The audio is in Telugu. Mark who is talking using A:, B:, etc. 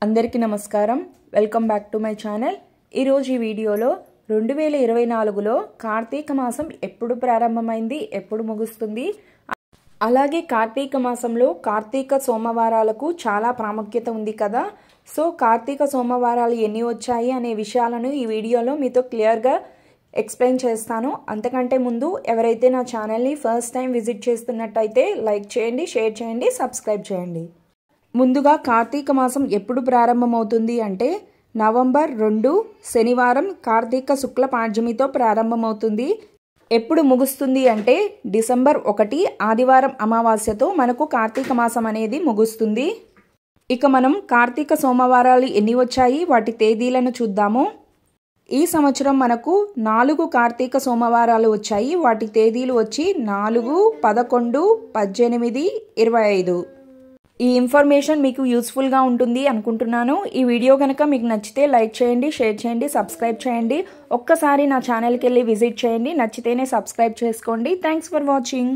A: అందరికీ నమస్కారం welcome back to my channel. ఈ రోజు ఈ వీడియోలో 2024లో కార్తీక మాసం ఎప్పుడు ప్రారంభమైంది ఎప్పుడు ముగుస్తుంది అలాగే కార్తీక మాసంలో కార్తీక సోమవారాలకు చాలా ప్రాముఖ్యత ఉంది కదా। సో కార్తీక సోమవారాలు ఎన్ని వచ్చాయి అనే విషయాలను ఈ వీడియోలో మీతో క్లియర్ గా ఎక్స్ప్లెయిన్ చేస్తాను। అంతకంటే ముందు ఎవరైతే నా ఛానల్ ని ఫస్ట్ టైం విజిట్ చేస్తున్నట్టయితే లైక్ చేయండి, షేర్ చేయండి, సబ్స్క్రైబ్ చేయండి। ముందుగా కార్తీక మాసం ఎప్పుడు ప్రారంభమవుతుంది అంటే నవంబర్ 2 శనివారం కార్తీక శుక్ల పాడ్యమితో ప్రారంభమవుతుంది। ఎప్పుడు ముగుస్తుంది అంటే డిసెంబర్ 1 ఆదివారం అమావాస్యతో మనకు కార్తీక మాసం అనేది ముగుస్తుంది। ఇక మనం కార్తీక సోమవారాలు ఎన్ని వచ్చాయి వాటి తేదీలను చూద్దాము। ఈ సంవత్సరం మనకు 4 కార్తీక సోమవారాలు వచ్చాయి। వాటి తేదీలు వచ్చి 4, 11, 18, 25। ఈ ఇన్ఫర్మేషన్ మీకు యూస్ఫుల్ గా ఉంటుంది అనుకుంటున్నాను। ఈ వీడియో గనుక మీకు నచ్చితే లైక్ చేయండి, షేర్ చేయండి, సబ్స్క్రైబ్ చేయండి। ఒక్కసారి నా ఛానల్ కి వెళ్ళి విజిట్ చేయండి, నచ్చితేనే సబ్స్క్రైబ్ చేసుకోండి। Thanks for watching.